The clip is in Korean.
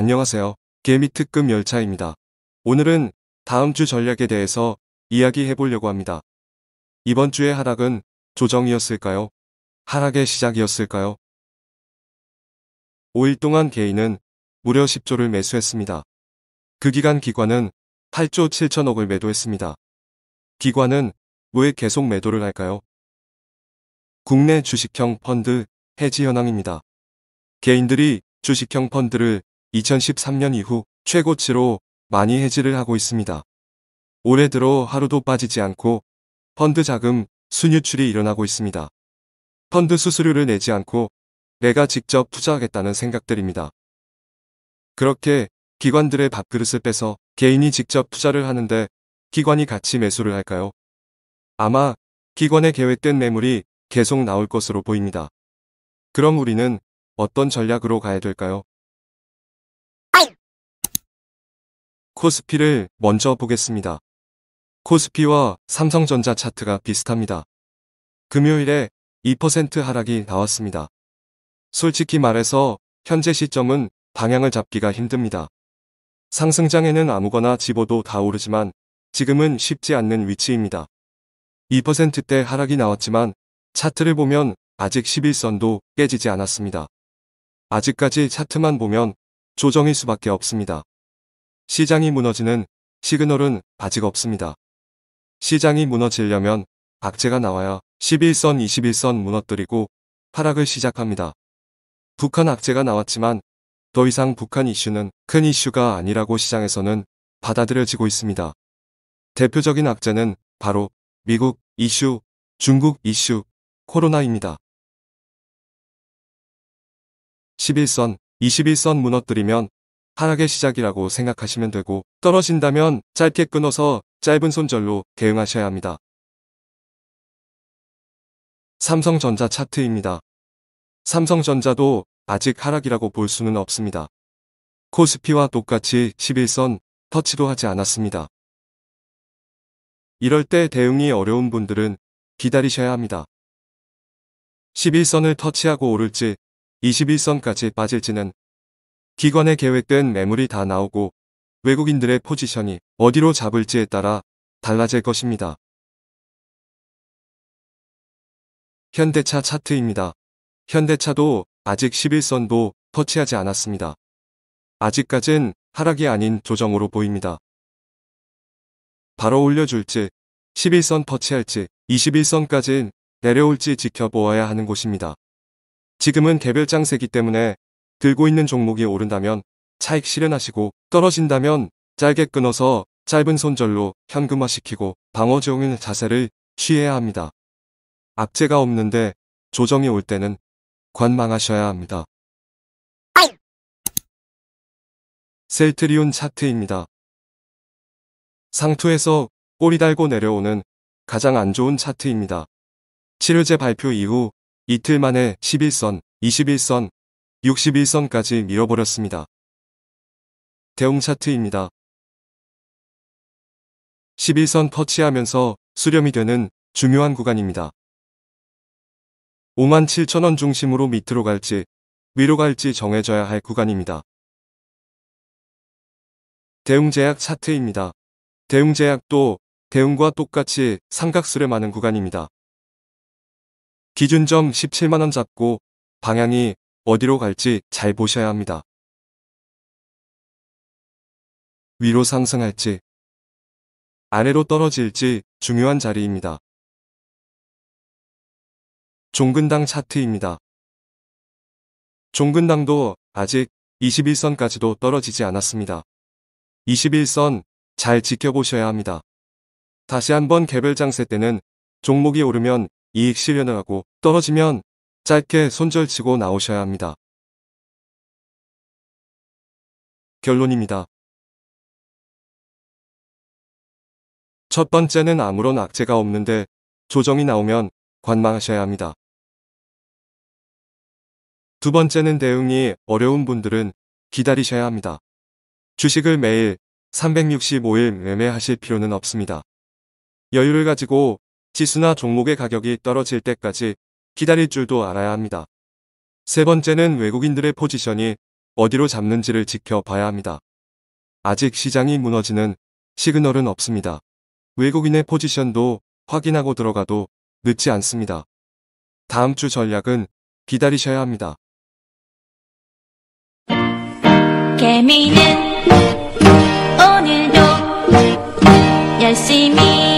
안녕하세요. 개미 특급 열차입니다. 오늘은 다음 주 전략에 대해서 이야기해 보려고 합니다. 이번 주의 하락은 조정이었을까요? 하락의 시작이었을까요? 5일 동안 개인은 무려 10조를 매수했습니다. 그 기간 기관은 8조 7천억을 매도했습니다. 기관은 왜 계속 매도를 할까요? 국내 주식형 펀드 해지 현황입니다. 개인들이 주식형 펀드를 2013년 이후 최고치로 많이 해지를 하고 있습니다. 올해 들어 하루도 빠지지 않고 펀드 자금 순유출이 일어나고 있습니다. 펀드 수수료를 내지 않고 내가 직접 투자하겠다는 생각들입니다. 그렇게 기관들의 밥그릇을 빼서 개인이 직접 투자를 하는데 기관이 같이 매수를 할까요? 아마 기관의 계획된 매물이 계속 나올 것으로 보입니다. 그럼 우리는 어떤 전략으로 가야 될까요? 코스피를 먼저 보겠습니다. 코스피와 삼성전자 차트가 비슷합니다. 금요일에 2% 하락이 나왔습니다. 솔직히 말해서 현재 시점은 방향을 잡기가 힘듭니다. 상승장에는 아무거나 집어도 다 오르지만 지금은 쉽지 않는 위치입니다. 2%대 하락이 나왔지만 차트를 보면 아직 11선도 깨지지 않았습니다. 아직까지 차트만 보면 조정일 수밖에 없습니다. 시장이 무너지는 시그널은 아직 없습니다. 시장이 무너지려면 악재가 나와야 11선, 21선 무너뜨리고 하락을 시작합니다. 북한 악재가 나왔지만 더 이상 북한 이슈는 큰 이슈가 아니라고 시장에서는 받아들여지고 있습니다. 대표적인 악재는 바로 미국 이슈, 중국 이슈, 코로나입니다. 11선, 21선 무너뜨리면 하락의 시작이라고 생각하시면 되고 떨어진다면 짧게 끊어서 짧은 손절로 대응하셔야 합니다. 삼성전자 차트입니다. 삼성전자도 아직 하락이라고 볼 수는 없습니다. 코스피와 똑같이 11선 터치도 하지 않았습니다. 이럴 때 대응이 어려운 분들은 기다리셔야 합니다. 11선을 터치하고 오를지 21선까지 빠질지는 기관의 계획된 매물이 다 나오고 외국인들의 포지션이 어디로 잡을지에 따라 달라질 것입니다. 현대차 차트입니다. 현대차도 아직 11선도 터치하지 않았습니다. 아직까진 하락이 아닌 조정으로 보입니다. 바로 올려줄지 11선 터치할지 21선까지 내려올지 지켜보아야 하는 곳입니다. 지금은 개별장세기 때문에 들고 있는 종목이 오른다면 차익 실현하시고 떨어진다면 짧게 끊어서 짧은 손절로 현금화시키고 방어적인 자세를 취해야 합니다. 악재가 없는데 조정이 올 때는 관망하셔야 합니다. 셀트리온 차트입니다. 상투에서 꼬리 달고 내려오는 가장 안 좋은 차트입니다. 치료제 발표 이후 이틀 만에 11선, 21선, 61선까지 밀어버렸습니다. 대웅 차트입니다. 11선 터치하면서 수렴이 되는 중요한 구간입니다. 57,000원 중심으로 밑으로 갈지 위로 갈지 정해져야 할 구간입니다. 대웅제약 차트입니다. 대웅제약도 대웅과 똑같이 삼각수렴하는 구간입니다. 기준점 17만원 잡고 방향이 어디로 갈지 잘 보셔야 합니다. 위로 상승할지 아래로 떨어질지 중요한 자리입니다. 종근당 차트입니다. 종근당도 아직 21선까지도 떨어지지 않았습니다. 21선 잘 지켜보셔야 합니다. 다시 한번 개별장세 때는 종목이 오르면 이익 실현을 하고 떨어지면 짧게 손절치고 나오셔야 합니다. 결론입니다. 첫 번째는 아무런 악재가 없는데 조정이 나오면 관망하셔야 합니다. 두 번째는 대응이 어려운 분들은 기다리셔야 합니다. 주식을 매일 365일 매매하실 필요는 없습니다. 여유를 가지고 지수나 종목의 가격이 떨어질 때까지 기다릴 줄도 알아야 합니다. 세 번째는 외국인들의 포지션이 어디로 잡는지를 지켜봐야 합니다. 아직 시장이 무너지는 시그널은 없습니다. 외국인의 포지션도 확인하고 들어가도 늦지 않습니다. 다음 주 전략은 기다리셔야 합니다. 개미는 오늘도 열심히